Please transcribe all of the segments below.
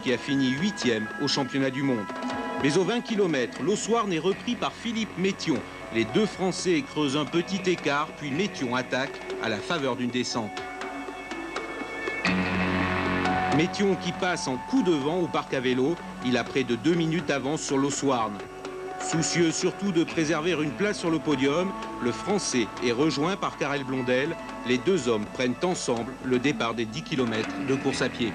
qui a fini 8e au championnat du monde. Mais aux 20 km, l'Ossuarn est repris par Philippe Métion. Les deux Français creusent un petit écart, puis Métion attaque à la faveur d'une descente. Métion qui passe en coup de vent au parc à vélo, il a près de 2 minutes d'avance sur l'Ossuarn. Soucieux surtout de préserver une place sur le podium, le Français est rejoint par Karel Blondel. Les deux hommes prennent ensemble le départ des 10 km de course à pied.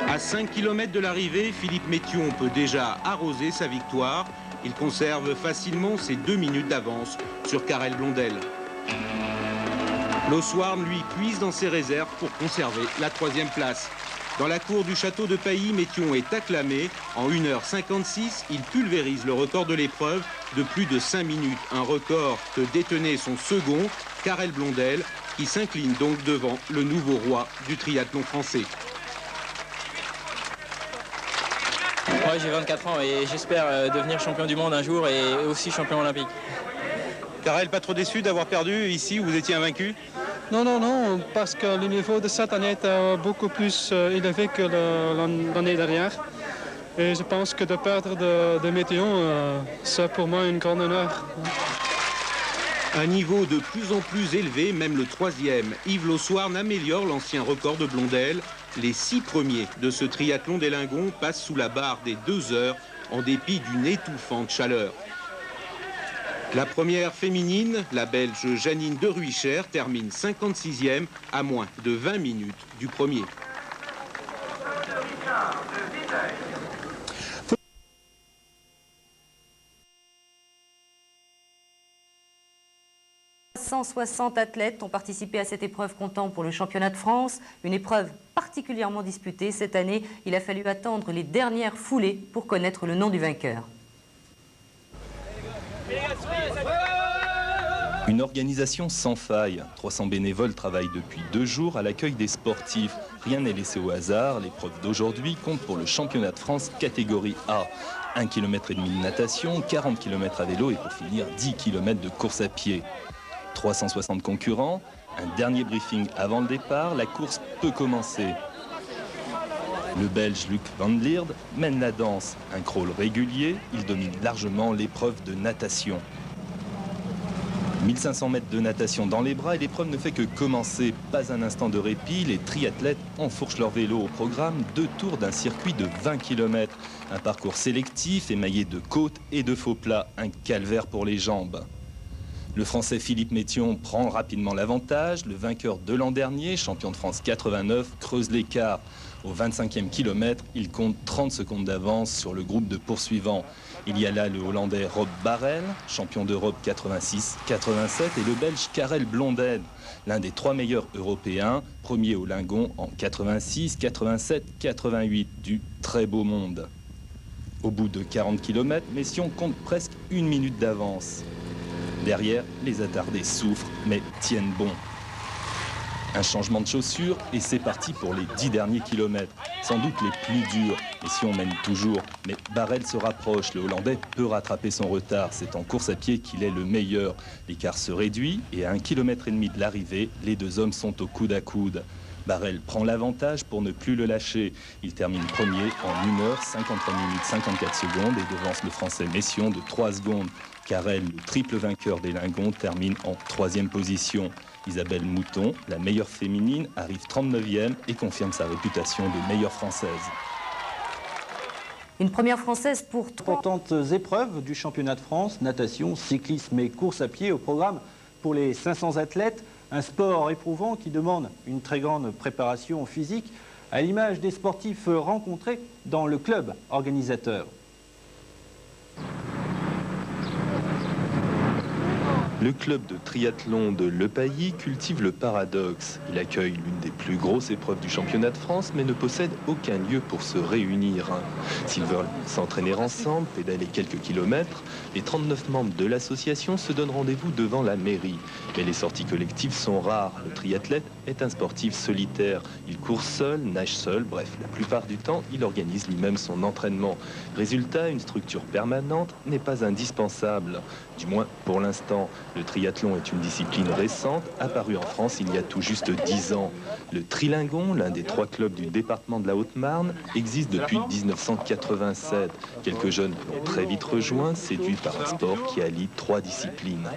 À 5 km de l'arrivée, Philippe Métion peut déjà arroser sa victoire. Il conserve facilement ses 2 minutes d'avance sur Karel Blondel. L'Ossuarn, lui, puise dans ses réserves pour conserver la 3e place. Dans la cour du château de Pailly, Métion est acclamé. En 1h56, il pulvérise le record de l'épreuve de plus de 5 minutes. Un record que détenait son second, Karel Blondel, qui s'incline donc devant le nouveau roi du triathlon français. Moi j'ai 24 ans et j'espère devenir champion du monde un jour et aussi champion olympique. Karel, pas trop déçu d'avoir perdu ici où vous étiez invaincu? Non, parce que le niveau de cette année est beaucoup plus élevé que l'année dernière. Et je pense que de perdre de Métion, c'est pour moi une grande honneur. Un niveau de plus en plus élevé, même le 3e. Yves l'Ossuarn améliore l'ancien record de Blondel. Les 6 premiers de ce triathlon des Lingons passent sous la barre des 2 heures en dépit d'une étouffante chaleur. La première féminine, la Belge Janine De Ruijcher, termine 56e à moins de 20 minutes du premier. « 160 athlètes ont participé à cette épreuve comptant pour le championnat de France. Une épreuve particulièrement disputée. Cette année, il a fallu attendre les dernières foulées pour connaître le nom du vainqueur. Une organisation sans faille. 300 bénévoles travaillent depuis 2 jours à l'accueil des sportifs. Rien n'est laissé au hasard. L'épreuve d'aujourd'hui compte pour le championnat de France catégorie A. 1,5 km de natation, 40 km à vélo et pour finir 10 km de course à pied. 360 concurrents, un dernier briefing avant le départ, la course peut commencer. Le Belge Luc Van Lierde mène la danse. Un crawl régulier, il domine largement l'épreuve de natation. 1500 mètres de natation dans les bras et l'épreuve ne fait que commencer. Pas un instant de répit, les triathlètes enfourchent leur vélo au programme. 2 tours d'un circuit de 20 km. Un parcours sélectif émaillé de côtes et de faux plats. Un calvaire pour les jambes. Le Français Philippe Métion prend rapidement l'avantage. Le vainqueur de l'an dernier, champion de France 89, creuse l'écart. Au 25e kilomètre, il compte 30 secondes d'avance sur le groupe de poursuivants. Il y a là le Hollandais Rob Barrel, champion d'Europe 86-87, et le Belge Karel Blondel, l'un des 3 meilleurs Européens, premier au Lingon en 86, 87, 88, du très beau monde. Au bout de 40 km, Métion compte presque 1 minute d'avance. Derrière, les attardés souffrent, mais tiennent bon. Un changement de chaussures et c'est parti pour les 10 derniers kilomètres. Sans doute les plus durs, et si on mène toujours. Mais Barrel se rapproche, le Hollandais peut rattraper son retard. C'est en course à pied qu'il est le meilleur. L'écart se réduit et à 1,5 km de l'arrivée, les 2 hommes sont au coude à coude. Barrel prend l'avantage pour ne plus le lâcher. Il termine premier en 1h, 53 minutes 54 secondes et devance le Français Métion de 3 secondes. Karel, le triple vainqueur des Lingons, termine en 3e position. Isabelle Mouton, la meilleure féminine, arrive 39e et confirme sa réputation de meilleure française. Une première française pour 3 importantes épreuves du championnat de France, natation, cyclisme et course à pied au programme pour les 500 athlètes. Un sport éprouvant qui demande une très grande préparation physique, à l'image des sportifs rencontrés dans le club organisateur. Le club de triathlon de Le Pailly cultive le paradoxe. Il accueille l'une des plus grosses épreuves du championnat de France, mais ne possède aucun lieu pour se réunir. S'ils veulent s'entraîner ensemble, pédaler quelques kilomètres, les 39 membres de l'association se donnent rendez-vous devant la mairie. Mais les sorties collectives sont rares. Le triathlète est un sportif solitaire. Il court seul, nage seul, bref, la plupart du temps, il organise lui-même son entraînement. Résultat, une structure permanente n'est pas indispensable, du moins pour l'instant. Le triathlon est une discipline récente, apparue en France il y a tout juste 10 ans. Le Trilingon, l'un des 3 clubs du département de la Haute-Marne, existe depuis 1987. Quelques jeunes l'ont très vite rejoint, séduits par un sport qui allie 3 disciplines.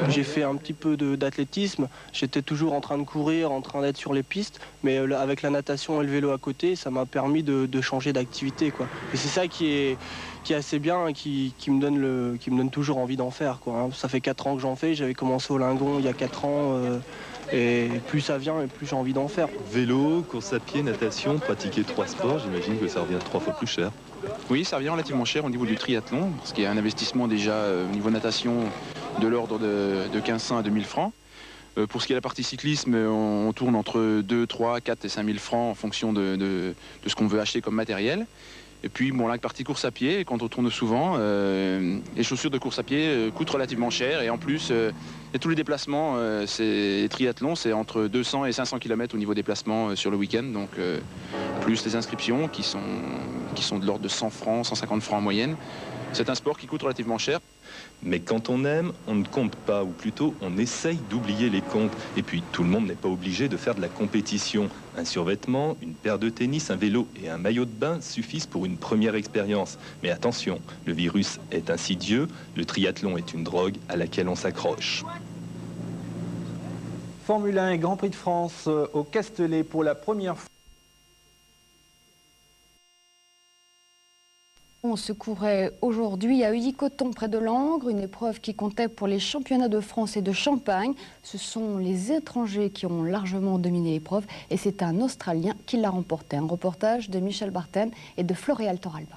J'ai fait un petit peu d'athlétisme, j'étais toujours en train de courir, en train d'être sur les pistes, mais avec la natation et le vélo à côté, ça m'a permis de changer d'activité, quoi. Et c'est ça qui est assez bien et qui me donne toujours envie d'en faire, quoi, hein. Ça fait 4 ans que j'en fais, j'avais commencé au Lingon il y a 4 ans, et plus ça vient et plus j'ai envie d'en faire. Vélo, course à pied, natation, pratiquer 3 sports, j'imagine que ça revient 3 fois plus cher. Oui, ça revient relativement cher au niveau du triathlon, parce qu'il y a un investissement déjà au niveau natation de l'ordre de 1500 à 2000 francs. Pour ce qui est de la partie cyclisme, on tourne entre 2, 3, 4 et 5000 francs en fonction de ce qu'on veut acheter comme matériel. Et puis, bon, la partie course à pied, quand on tourne souvent, les chaussures de course à pied coûtent relativement cher. Et en plus, et tous les déplacements, les triathlons, c'est entre 200 et 500 km au niveau déplacement sur le week-end. Donc, plus les inscriptions qui sont de l'ordre de 100 francs, 150 francs en moyenne. C'est un sport qui coûte relativement cher. Mais quand on aime, on ne compte pas, ou plutôt on essaye d'oublier les comptes. Et puis tout le monde n'est pas obligé de faire de la compétition. Un survêtement, une paire de tennis, un vélo et un maillot de bain suffisent pour une première expérience. Mais attention, le virus est insidieux, le triathlon est une drogue à laquelle on s'accroche. Formule 1 et Grand Prix de France au Castellet pour la première fois. On se courait aujourd'hui à Heuilly-Cotton près de Langres, une épreuve qui comptait pour les championnats de France et de Champagne. Ce sont les étrangers qui ont largement dominé l'épreuve et c'est un Australien qui l'a remporté. Un reportage de Michel Barthen et de Floréal Toralba.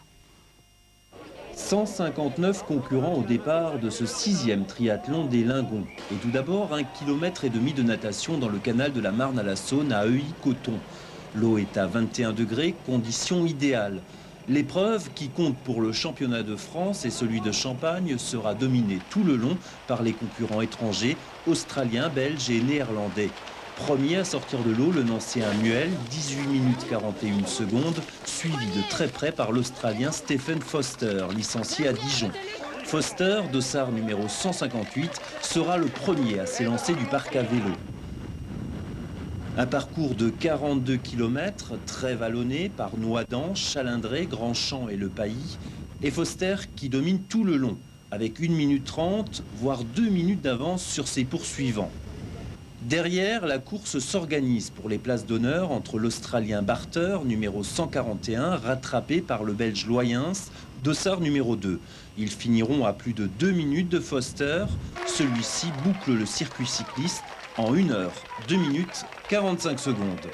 159 concurrents au départ de ce 6e triathlon des Lingons. Et tout d'abord, 1,5 km de natation dans le canal de la Marne à la Saône à Heuilly-Cotton. L'eau est à 21 degrés, conditions idéales. L'épreuve, qui compte pour le championnat de France et celui de Champagne, sera dominée tout le long par les concurrents étrangers, australiens, belges et néerlandais. Premier à sortir de l'eau, le Nancéen Muel, 18 minutes 41 secondes, suivi de très près par l'Australien Stephen Foster, licencié à Dijon. Foster, dossard numéro 158, sera le premier à s'élancer du parc à vélo. Un parcours de 42 km, très vallonné par Noidans, Chalindrey, Grandchamp et Le Pailly, et Foster qui domine tout le long, avec 1 minute 30, voire 2 minutes d'avance sur ses poursuivants. Derrière, la course s'organise pour les places d'honneur entre l'Australien Barter, numéro 141, rattrapé par le Belge Loyens, dossard numéro 2. Ils finiront à plus de 2 minutes de Foster. Celui-ci boucle le circuit cycliste en 1 heure, 2 minutes, 45 secondes.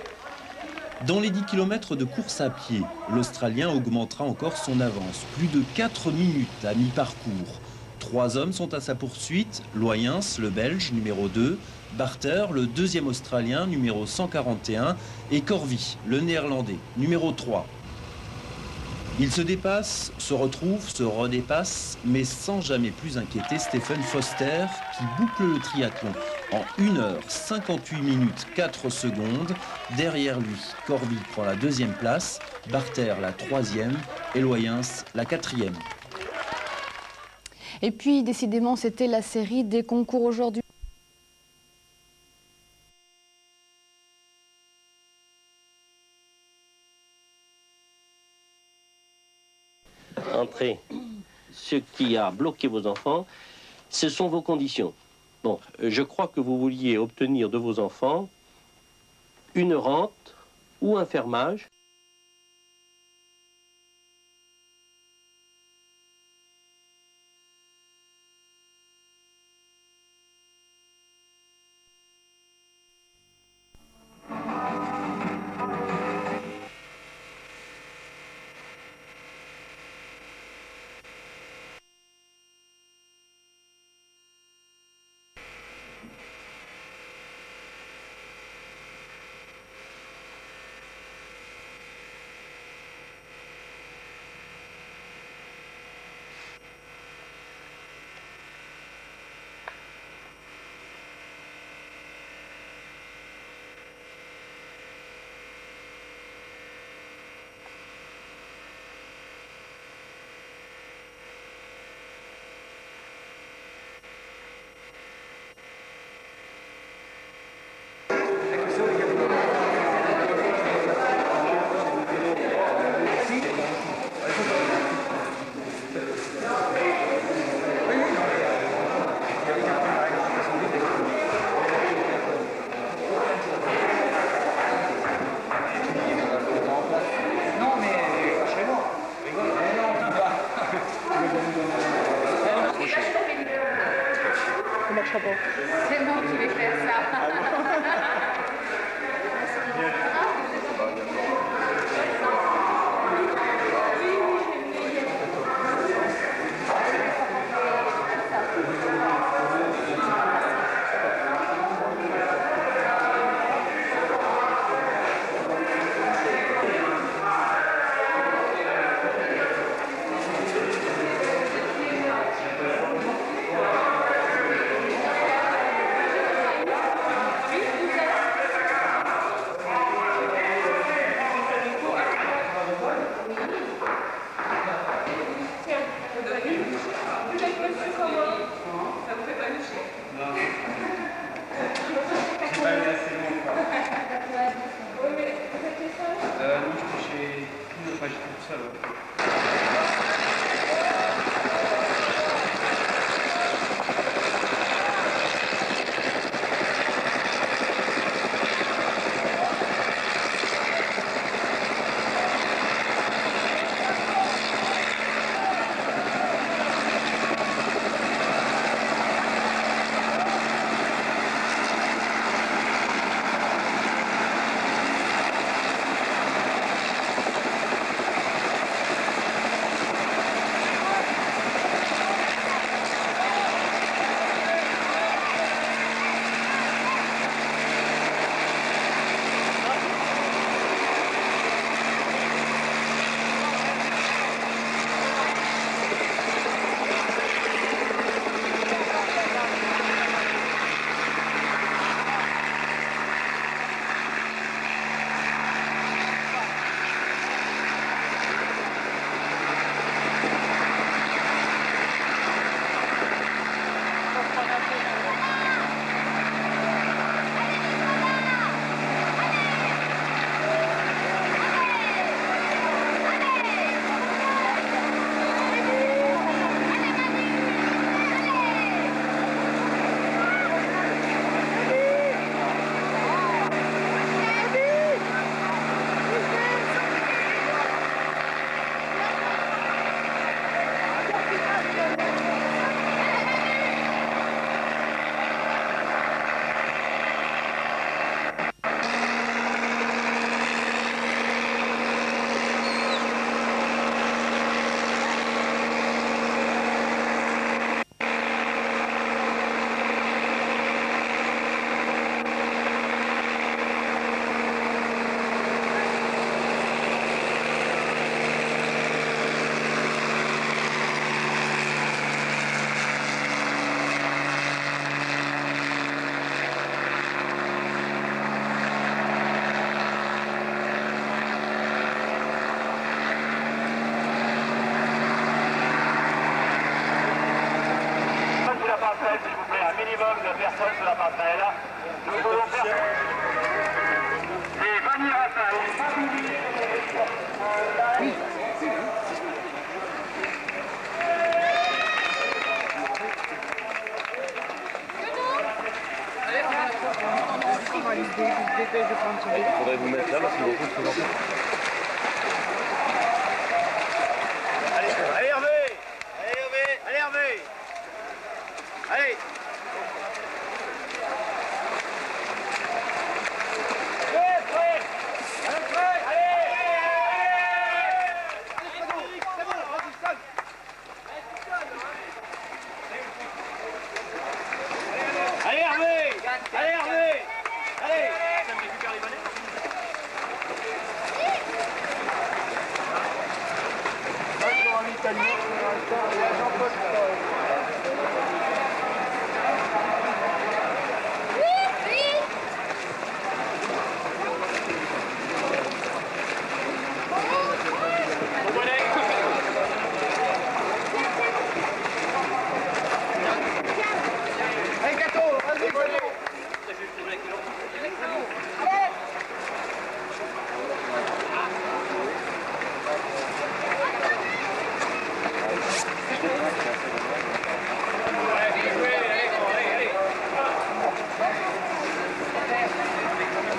Dans les 10 km de course à pied, l'Australien augmentera encore son avance, plus de 4 minutes à mi-parcours. 3 hommes sont à sa poursuite, Loyens, le Belge, numéro 2, Barter, le 2e Australien, numéro 141, et Corvi, le Néerlandais, numéro 3. Ils se dépassent, se retrouvent, se redépassent, mais sans jamais plus inquiéter Stephen Foster qui boucle le triathlon en 1 heure 58 minutes 4 secondes. Derrière lui, Corby prend la 2e place, Barter la 3e et Loyens la 4e. Et puis, décidément, c'était la série des concours aujourd'hui. Entrée. Ce qui a bloqué vos enfants, ce sont vos conditions. Bon, je crois que vous vouliez obtenir de vos enfants une rente ou un fermage. Il faudrait vous mettre là parce qu'il y a beaucoup de choses. Allez Hervé! Allez Hervé! Allez Hervé! Allez! Allez Hervé! Allez Hervé! Allez! Ça me récupère les balais.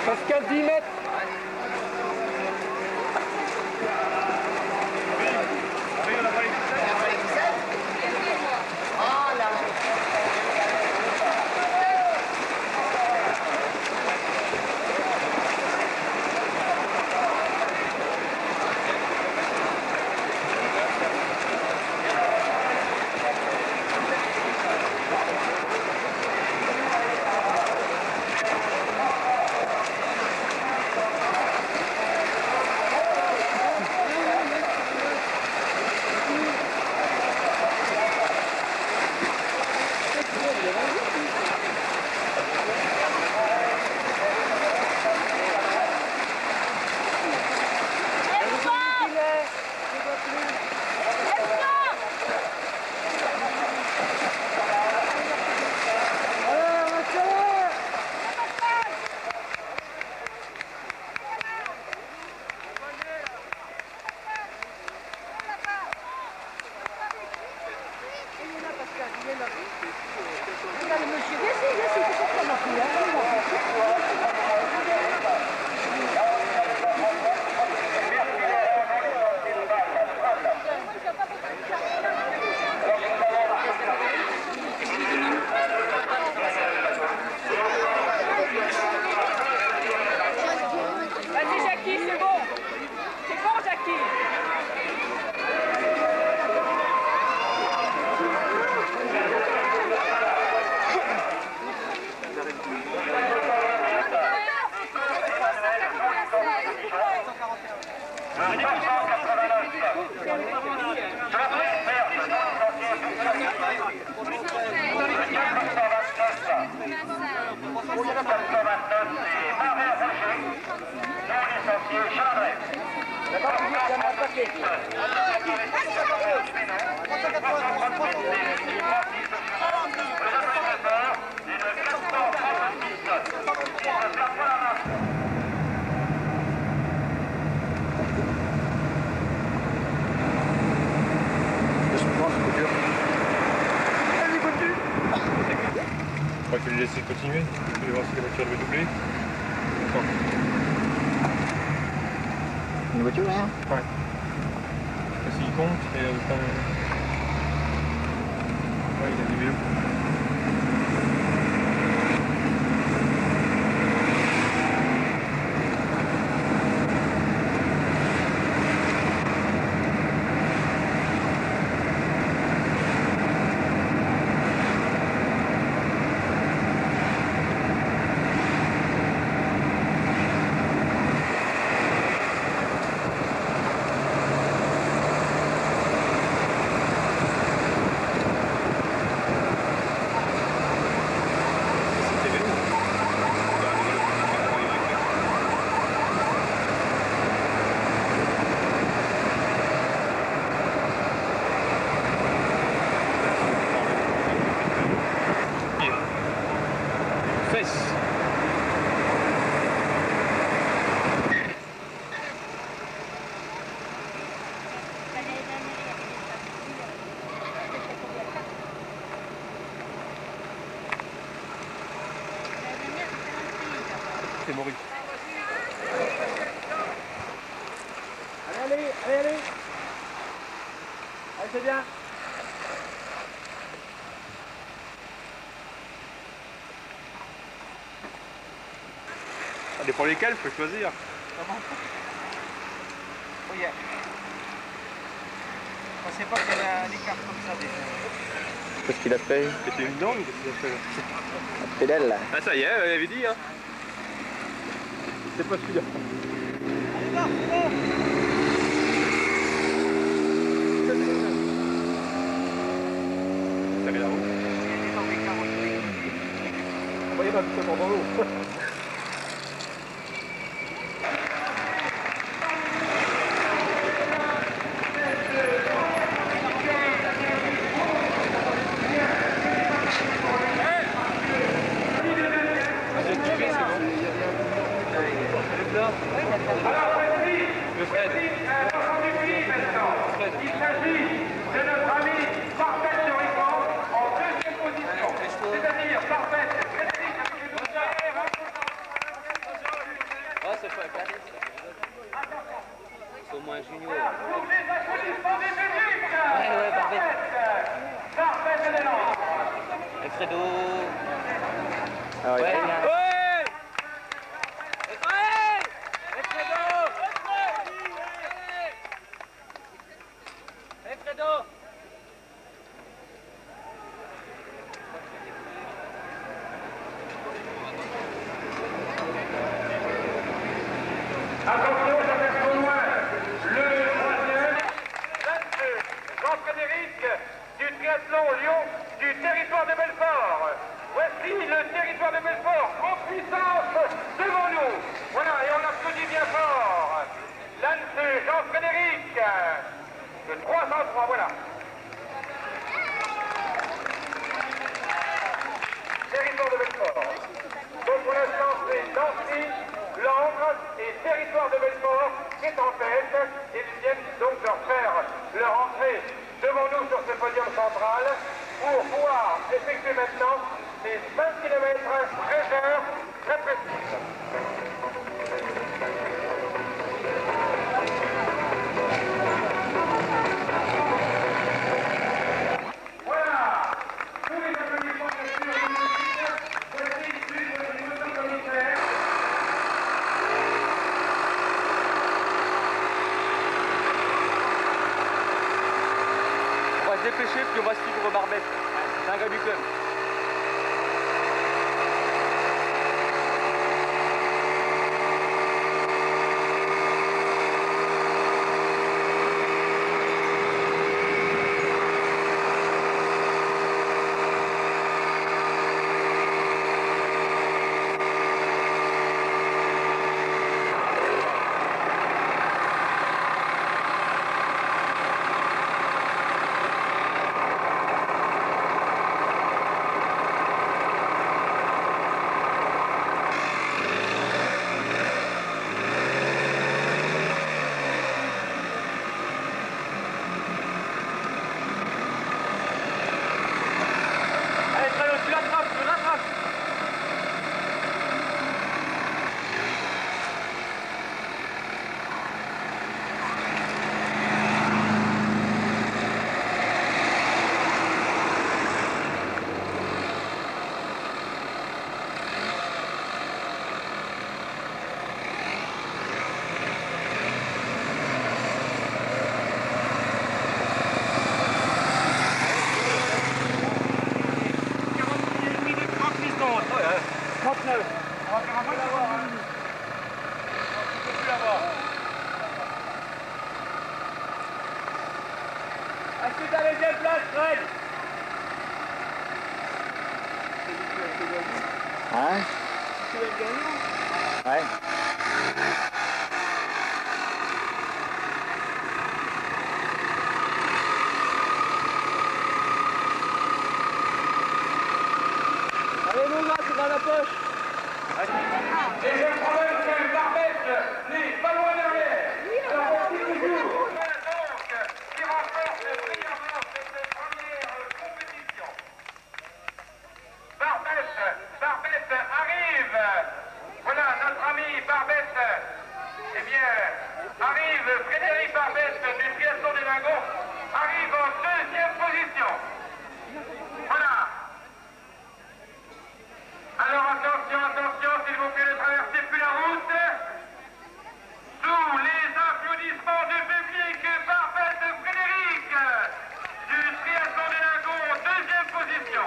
Pascal, 10 mètres. Je crois qu'il fallait laisser continuer. Je vais voir si la voiture devait doubler. D'accord. Une voiture, rien? Ouais. Je sais pas s'il compte, mais ouais, il a des vélos. C'est Maurice. Allez, allez. Allez, c'est bien. Ça dépend lesquels, faut choisir. Comment? Oui. Je pensais pas qu'il y avait des cartes comme ça déjà. Qu'est-ce qu'il a fait? C'était une dent ou qu'est-ce qu'il a fait? La pédale là. Ah ça y est, il avait dit hein. C'est pas celui-là. Ça met la route. Voyez ma petite dans l'eau. Le Fred. Il s'agit de notre ami Parfait de Rican en deuxième position. C'est-à-dire Parfait, Frédéric avec les deux derrière. Ah, c'est pas carré. C'est au moins un junior. Pour les applaudissements des publics. Ouais, Parfait. Parfait de l'élan. Et Fredo. Ah ouais. Attention, ça fait trop loin. Le troisième, Jean-Frédéric du triathlon Lyon du territoire de Belfort. Voici le territoire de Belfort en puissance devant nous. Voilà, et on applaudit bien fort. Lance Jean-Frédéric de 303, voilà. Territoire de Belfort. Donc pour l'instant, c'est Nancy, Langres et Territoire de Belfort qui est en tête. Et ils viennent donc leur faire leur entrée devant nous sur ce podium central pour pouvoir effectuer maintenant ces 20 km 13 heures très précises. Voilà, tous les applaudissements de voici suite du moto-commissaire. On va se dépêcher puis on va suivre Barbette. C'est un gars du club. 39. On va faire un peu l'avoir. Tu peux plus l'avoir. Est-ce que t'as les deuxième place, Fred? Hein? Tu veux le gagnant? Ouais. Allez mon gars, c'est dans la poche. Deuxième problème, c'est une barbette, n'est pas loin derrière. Alors voici toujours. Donc, qui remporte brillamment cette première compétition. Barbette arrive. Voilà, notre ami Barbette. Eh bien, arrive Frédéric Barbette du triathlon des Lingons, arrive en deuxième position. Voilà. Alors attention, s'il vous plaît, ne traversez plus la route. Sous les applaudissements du public, Barbette Frédéric du triathlon des Lingons en deuxième position.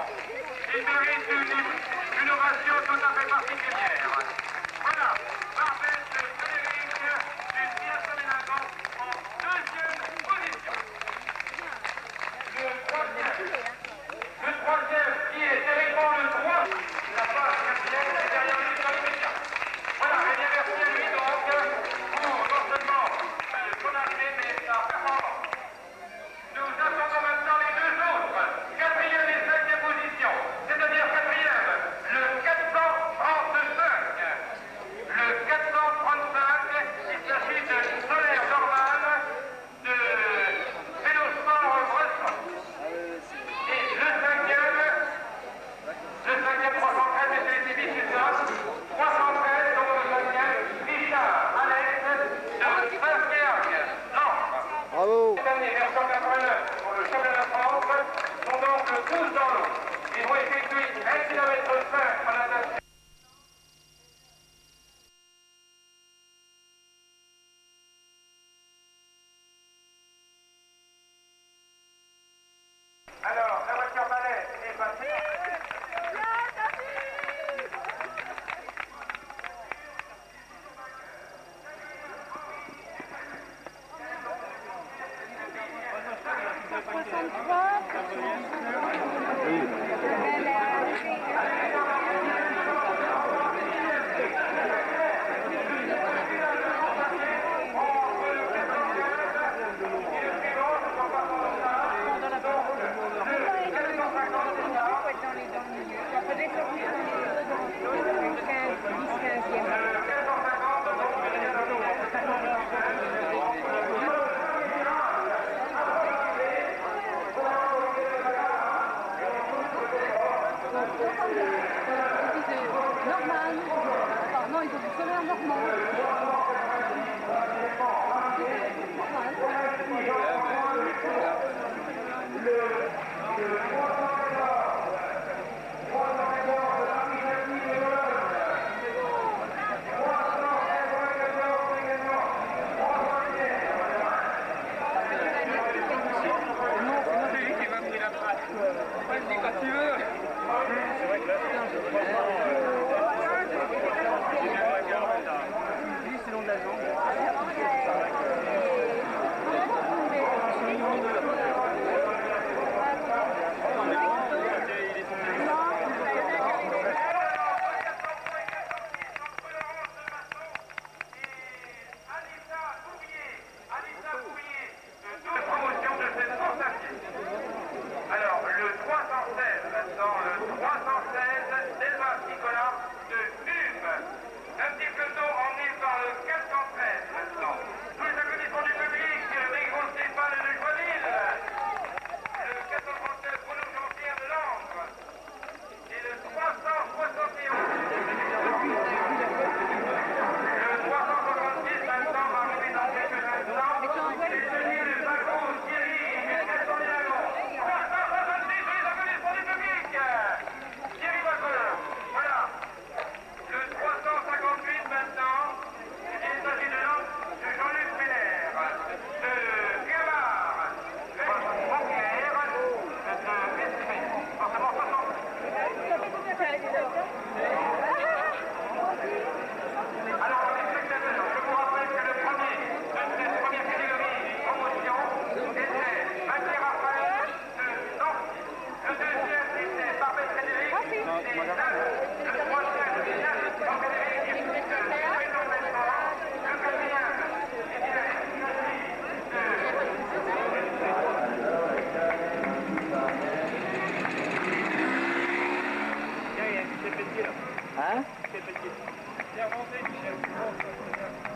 Il mérite une ovation tout à fait particulière. Voilà, Barbette Frédéric du triathlon des Lingons en deuxième position. Le troisième qui est théoriquement le droit. Il n'a pas un quatrième, c'est derrière lui dans l'immédiat. Voilà, et bien merci à lui donc pour non seulement son arrivée, mais sa performance. Nous attendons maintenant les deux autres, quatrième et cinquième position, c'est-à-dire quatrième, le 435. Le 435, il s'agit de Solaire Normal, de Vélosport Bresson. Et le cinquième 313, c'est les Tibis, c'est ça. 313, donc le cinquième, Richard Alex de Saint-Pierre. Non. Bravo. Cette année, version 89 pour le championnat de France, sont donc tous dans l'eau. Ils vont effectuer 1 km 5 en natation. Alors, la voiture balai est passée.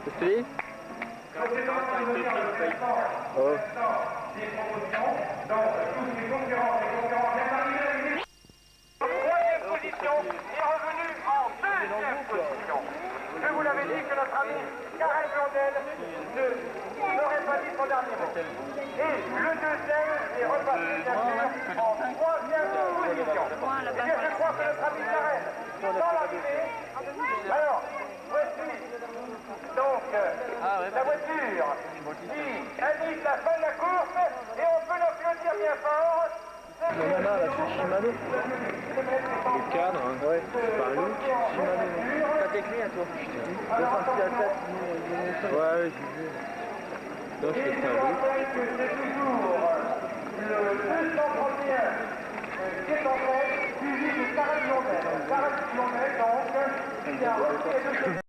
Qu'est-ce que tu dis? Oh. Troisième position est revenu en deuxième position. Je vous l'avais dit que notre ami Karel Blondel n'aurait pas dit son dernier mot. Et le deuxième est repassé bien sûr en troisième position. Et bien je crois que notre ami Karel, dans l'arrivée, alors voici donc la voiture qui indique la fin de la course et on peut l'applaudir bien fort. Non, là, c'est Shimano. Le cadre, hein. Ouais, c'est pas un look. Shimano. T'as tes clés à toi. Putain. 206 à 7, sinon ouais, j'ai vu. Non, je fais ça. C'est toujours le 231 qui est en fait, suivi de Karel Blondel. Karel Blondel, donc, qui a repris les deux